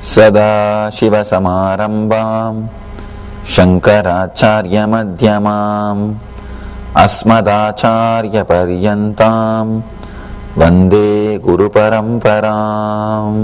सदाशिवसमारम्भां शङ्कराचार्यमध्यमाम् अस्मदाचार्यपर्यन्तां वन्दे गुरुपरम्पराम्.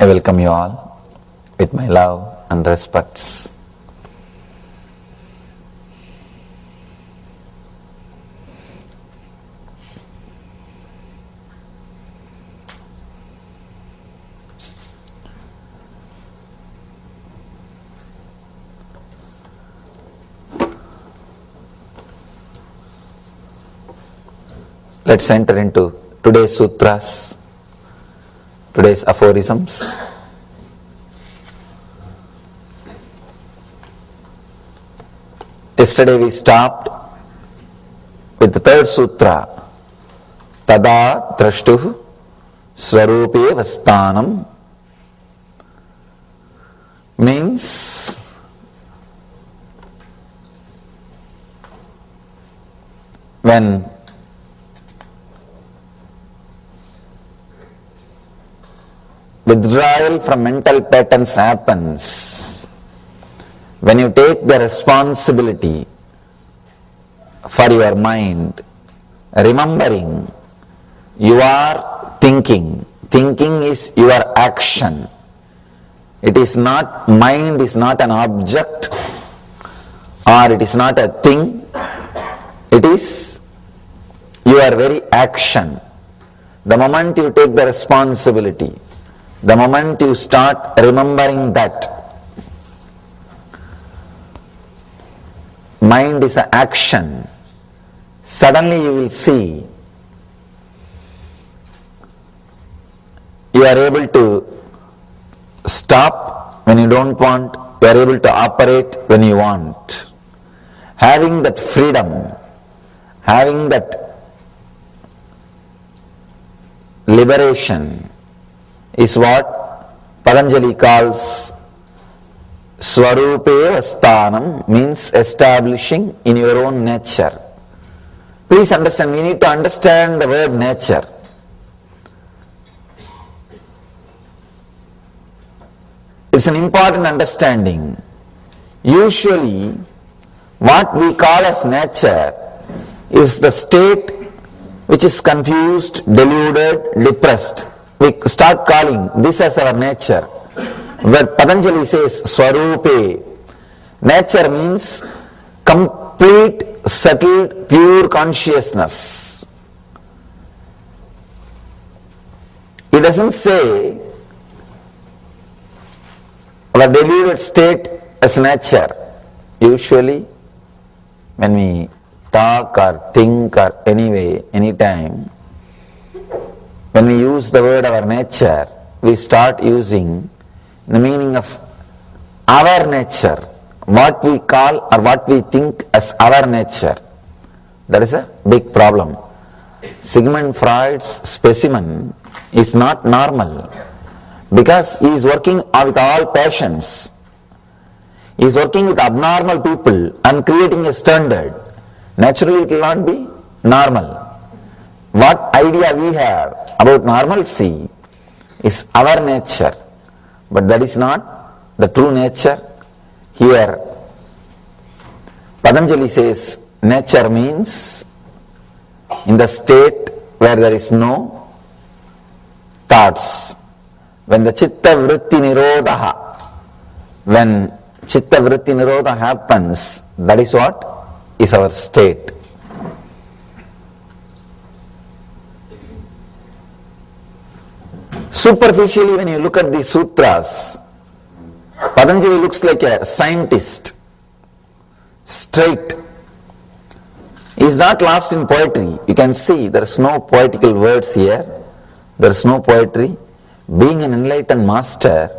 I welcome you all with my love and respects. Let's enter into today's sutras. Today's aphorisms. Yesterday we stopped with the third sutra, Tada Drashtuh Swarupe Vastanam, means when withdrawal from mental patterns happens, when you take the responsibility for your mind, remembering you are thinking. Thinking is your action. It is not, mind is not an object or it is not a thing. It is your very action. The moment you take the responsibility, the moment you start remembering that mind is an action, suddenly you will see you are able to stop when you don't want, you are able to operate when you want. Having that freedom, having that liberation is what Patanjali calls Swarupe Vastanam, means establishing in your own nature. Please understand, we need to understand the word nature. It's an important understanding. Usually, what we call as nature is the state which is confused, deluded, depressed. We start calling this as our nature. But Patanjali says Swarupe. Nature means complete, settled, pure consciousness. It doesn't say our deluded state as nature. Usually, when we talk or think or anyway, anytime, when we use the word our nature, we start using the meaning of our nature, what we call or what we think as our nature. That is a big problem. Sigmund Freud's specimen is not normal because he is working with all passions. He is working with abnormal people and creating a standard. Naturally, it will not be normal. What idea we have about normalcy is our nature, but that is not the true nature. Here, Patanjali says nature means in the state where there is no thoughts. When the Chitta Vritti Nirodha, when Chitta Vritti Nirodha happens, that is what is our state. Superficially, when you look at the sutras, Patanjali looks like a scientist, straight. He is not lost in poetry. You can see there is no poetical words here. There is no poetry. Being an enlightened master,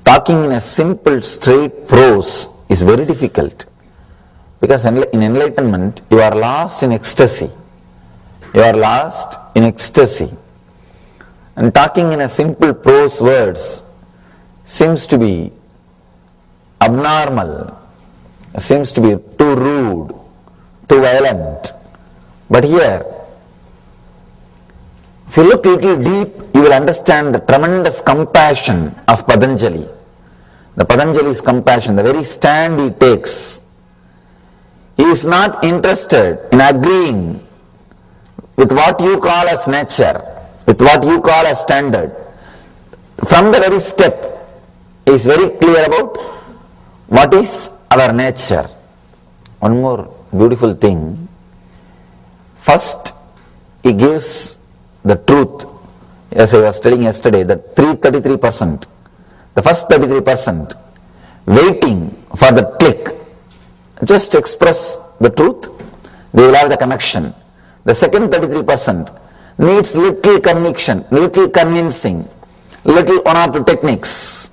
talking in a simple, straight prose is very difficult. Because in enlightenment, you are lost in ecstasy. You are lost in ecstasy. And talking in a simple prose words seems to be abnormal, seems to be too rude, too violent. But here, if you look a little deep, you will understand the tremendous compassion of Patanjali. The Patanjali's compassion, the very stand he takes. He is not interested in agreeing with what you call as nature, with what you call as standard. From the very step, he is very clear about what is our nature. One more beautiful thing. First, he gives the truth. As I was telling yesterday, the 33%, the first 33%, waiting for the click. Just express the truth, they will have the connection. The second 33% needs little conviction, little convincing, little one or two techniques.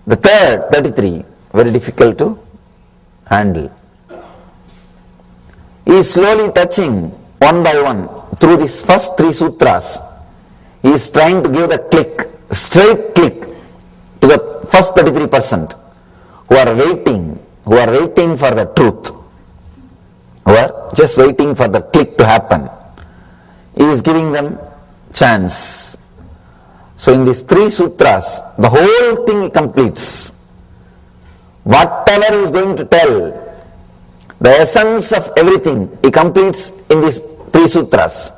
The third 33, very difficult to handle. He is slowly touching one by one through these first 3 sutras. He is trying to give the click, straight click to the first 33% who are waiting for the truth, who are just waiting for the click to happen. He is giving them chance. So in these 3 sutras, the whole thing he completes. Whatever he is going to tell, the essence of everything he completes in these 3 sutras.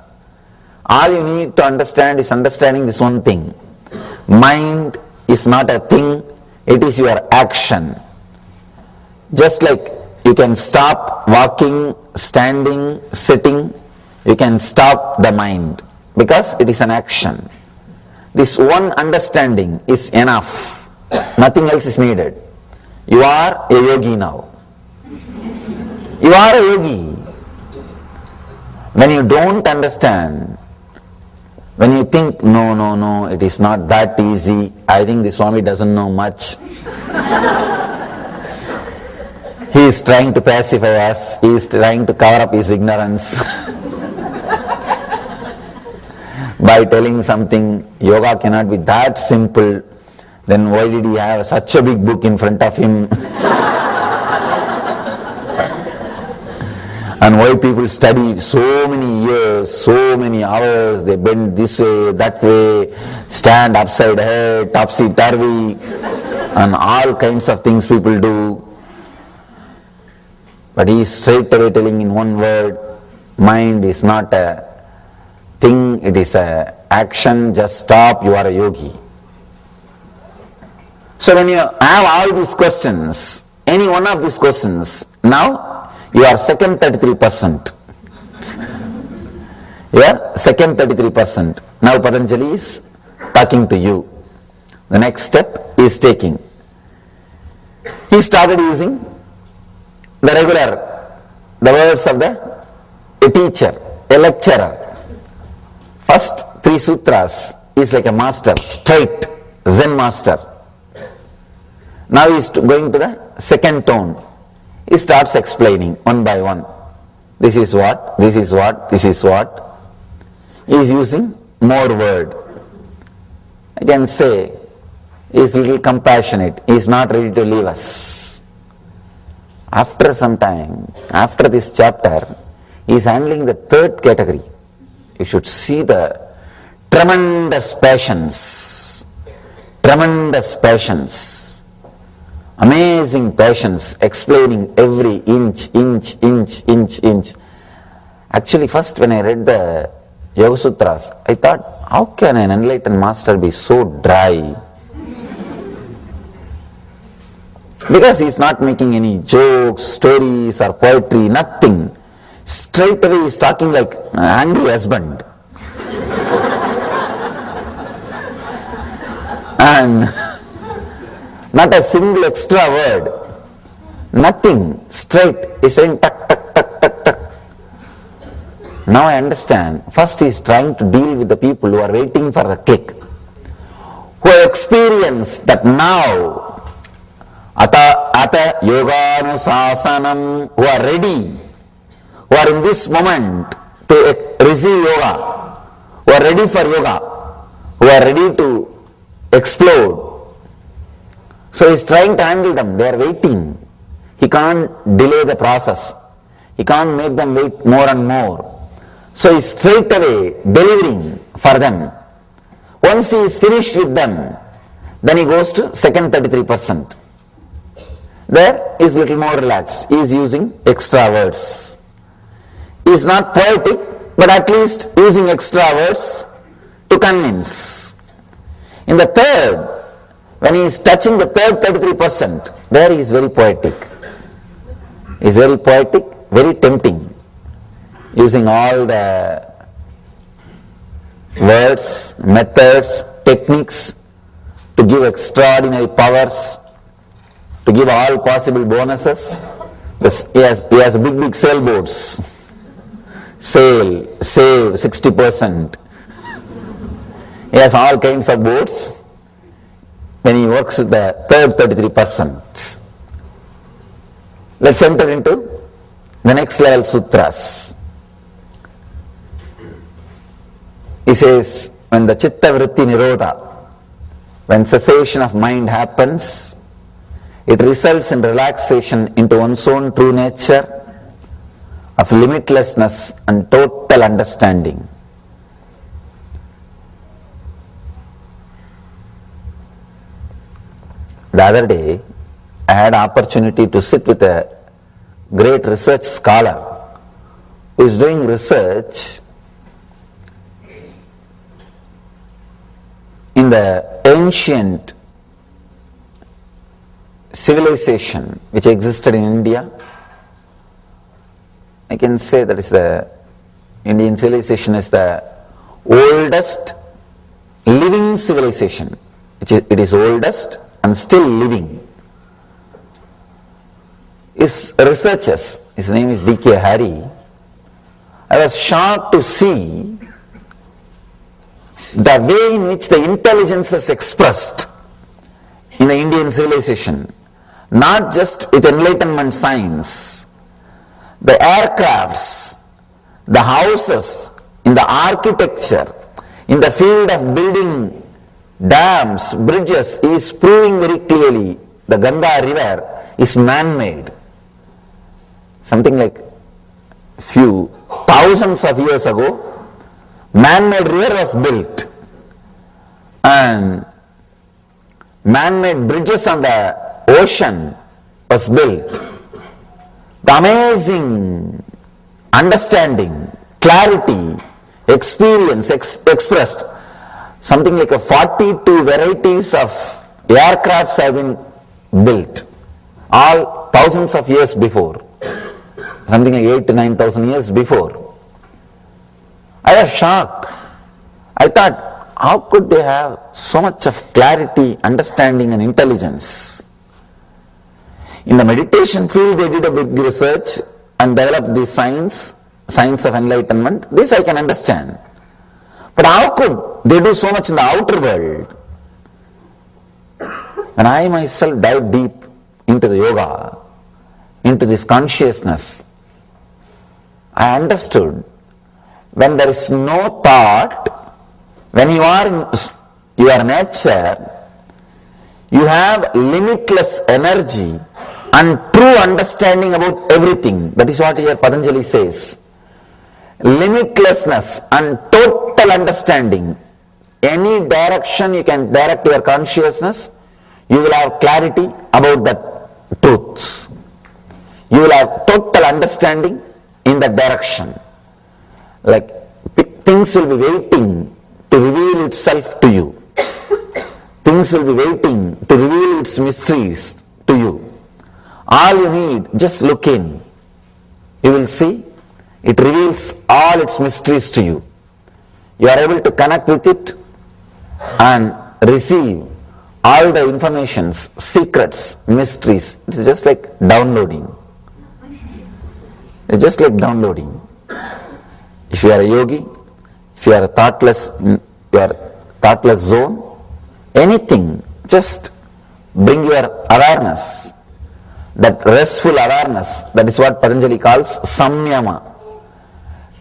All you need to understand is understanding this one thing. Mind is not a thing, it is your action. Just like you can stop walking, standing, sitting, you can stop the mind because it is an action. This one understanding is enough. Nothing else is needed. You are a yogi now. You are a yogi. When you don't understand, when you think, no, it is not that easy, I think the Swami doesn't know much. He is trying to pacify us, he is trying to cover up his ignorance by telling something, yoga cannot be that simple, then why did he have such a big book in front of him? And why people study so many years, so many hours, they bend this way, that way, stand upside head, topsy-turvy, and all kinds of things people do. But he is straight away telling in one word, mind is not a thing, it is a action, just stop, you are a yogi. So when you have all these questions, any one of these questions, now you are second 33%. You are second 33%. Now Patanjali is talking to you. The next step he is taking. He started using the words of a teacher, a lecturer. First 3 sutras is like a master, straight Zen master. Now he is going to the second tone. He starts explaining one by one. This is what, this is what, this is what. He is using more word. I can say he is little compassionate. He is not ready to leave us. After some time, after this chapter, he is handling the third category. You should see the tremendous passions. Tremendous passions. Amazing passions, explaining every inch. Actually, first when I read the Yoga Sutras, I thought, how can an enlightened master be so dry? Because he is not making any jokes, stories or poetry, nothing. Straight away he is talking like an angry husband. And not a single extra word, nothing, straight, he's saying tuck, tuck, tuck, tuck, tuck. Now I understand, first he is trying to deal with the people who are waiting for the click, who have experienced that now, ata yoga Yoganusasanam, who are ready, who are in this moment to receive yoga, who are ready for yoga, who are ready to explode. So he is trying to handle them, they are waiting. He can't delay the process. He can't make them wait more and more. So he is straight away delivering for them. Once he is finished with them, then he goes to second 33%. There he is little more relaxed. He is using extra words. He is not poetic, but at least using extra words to convince. In the third, when he is touching the third 33%, there he is very poetic. He is very poetic, very tempting, using all the words, methods, techniques to give extraordinary powers, to give all possible bonuses. He has big sailboats. Save 60%. He has all kinds of boats when he works with the third 33%. Let's enter into the next level sutras. He says, when the chitta vritti nirodha, when cessation of mind happens, it results in relaxation into one's own true nature of limitlessness and total understanding. The other day, I had opportunity to sit with a great research scholar who is doing research in the ancient civilization which existed in India. I can say that is the Indian civilization is the oldest living civilization. It is oldest and still living. His researchers, his name is D.K. Hari, I was shocked to see the way in which the intelligence is expressed in the Indian civilization, not just with enlightenment science. The aircrafts, the houses, in the architecture, in the field of building dams, bridges, is proving very clearly the Ganga river is man-made. Something like few thousands of years ago, man-made river was built and man-made bridges on the ocean was built. The amazing understanding, clarity, experience expressed, something like a 42 varieties of aircrafts have been built, all thousands of years before, something like 8,000 to 9,000 years before. I was shocked. I thought, how could they have so much of clarity, understanding and intelligence? In the meditation field, they did a big research and developed the science of enlightenment. This I can understand. But how could they do so much in the outer world? When I myself dive deep into the yoga, into this consciousness, I understood when there is no thought, when you are in your nature, you have limitless energy and true understanding about everything. That is what here Patanjali says. Limitlessness and total understanding. Any direction you can direct your consciousness, you will have clarity about the truth. You will have total understanding in that direction. Like things will be waiting to reveal itself to you. Things will be waiting to reveal its mysteries to you. All you need, just look in. You will see, it reveals all its mysteries to you. You are able to connect with it and receive all the informations, secrets, mysteries. It is just like downloading. It's just like downloading. If you are a yogi, if you are a thoughtless, zone, anything, just bring your awareness. that restful awareness, that is what Patanjali calls samyama.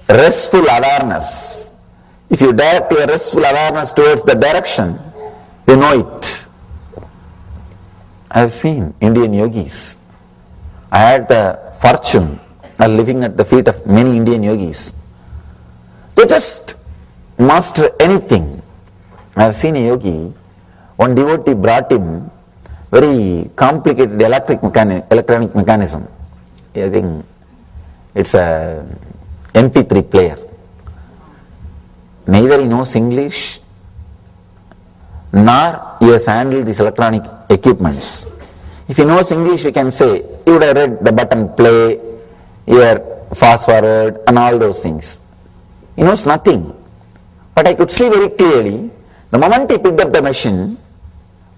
Restful awareness. If you direct your restful awareness towards the direction, you know it. I have seen Indian yogis. I had the fortune of living at the feet of many Indian yogis. They just master anything. I have seen a yogi, one devotee brought him very complicated electronic mechanism. I think it's a MP3 player. Neither he knows English, nor he has handled these electronic equipments. If he knows English, we can say, he would have read the button play, here fast forward and all those things. He knows nothing. But I could see very clearly, the moment he picked up the machine,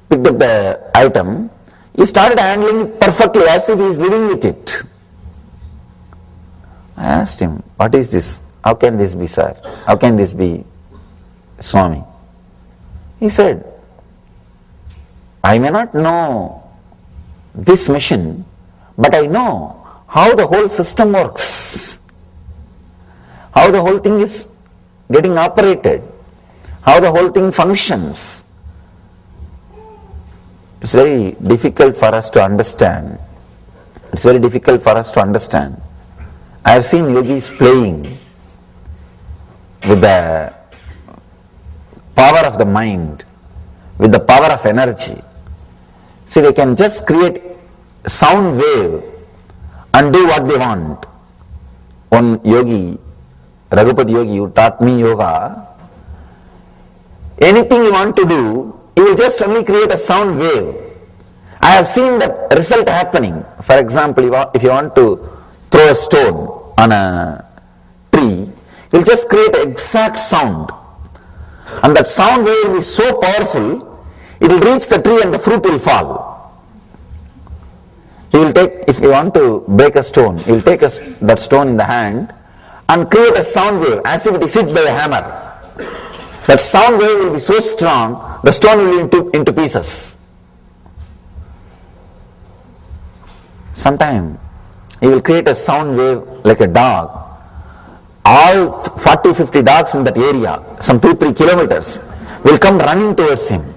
picked up the item, he started handling it perfectly as if he is living with it. I asked him, what is this? How can this be, sir? How can this be, Swami? He said, I may not know this machine, but I know how the whole system works, how the whole thing is getting operated, how the whole thing functions. It's very difficult for us to understand. It's very difficult for us to understand. I have seen yogis playing with the power of the mind, with the power of energy. See, they can just create sound wave and do what they want. One yogi, Raghupati Yogi, who taught me yoga, anything you want to do, you will just only create a sound wave. I have seen that result happening. For example, if you want to throw a stone on a tree, you will just create an exact sound. And that sound wave will be so powerful, it will reach the tree and the fruit will fall. You will take, if you want to break a stone, you will take that stone in the hand and create a sound wave as if it is hit by a hammer. That sound wave will be so strong, the stone will be into pieces. Sometime he will create a sound wave like a dog. All 40-50 dogs in that area, some 2-3 kilometers, will come running towards him.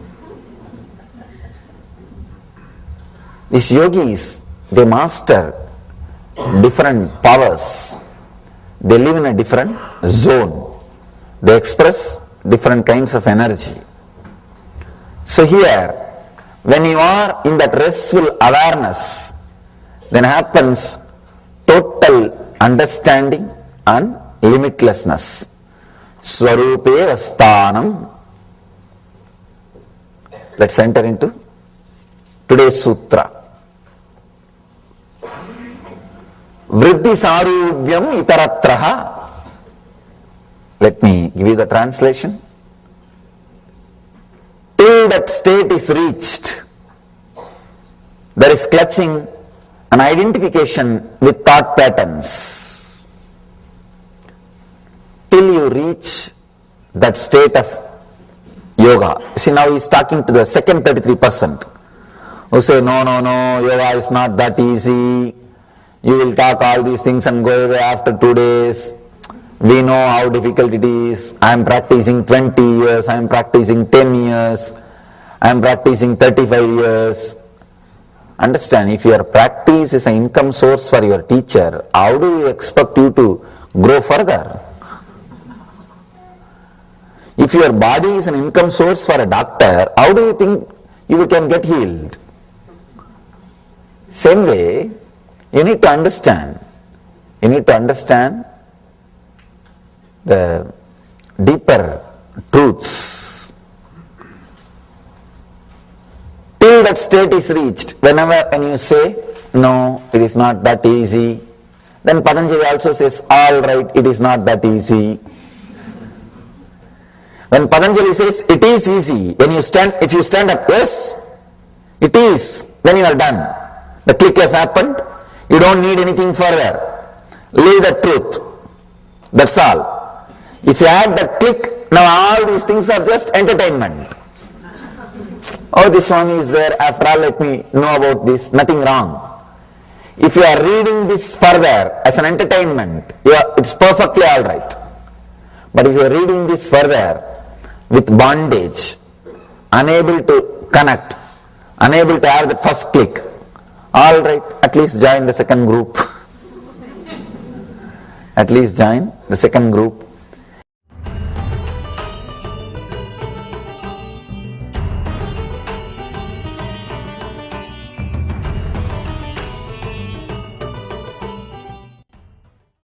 These yogis, they master different powers. They live in a different zone. They express different kinds of energy. So here, when you are in that restful awareness, then happens total understanding and limitlessness. Swarupe Vasthanam. Let's enter into today's sutra. Vriddhi sarubhyam itaratraha. Let me give you the translation. Till that state is reached, there is clutching an identification with thought patterns. Till you reach that state of yoga. See, now he is talking to the second 33% who say, no, yoga is not that easy. You will talk all these things and go away after 2 days. We know how difficult it is. I am practicing 20 years, I am practicing 10 years, I am practicing 35 years. Understand, if your practice is an income source for your teacher, how do you expect you to grow further? If your body is an income source for a doctor, how do you think you can get healed? Same way, you need to understand. You need to understand the deeper truths. Till that state is reached, when you say, no, it is not that easy, then Patanjali also says, all right, it is not that easy. When Patanjali says, it is easy, if you stand up, yes, it is, then you are done. The click has happened, you don't need anything further. Leave the truth. That's all. If you add that click, now all these things are just entertainment. Oh, this Swami is there, after all let me know about this, nothing wrong. If you are reading this further as an entertainment, it's perfectly alright. But if you are reading this further with bondage, unable to connect, unable to have the first click, alright, at least join the second group. At least join the second group.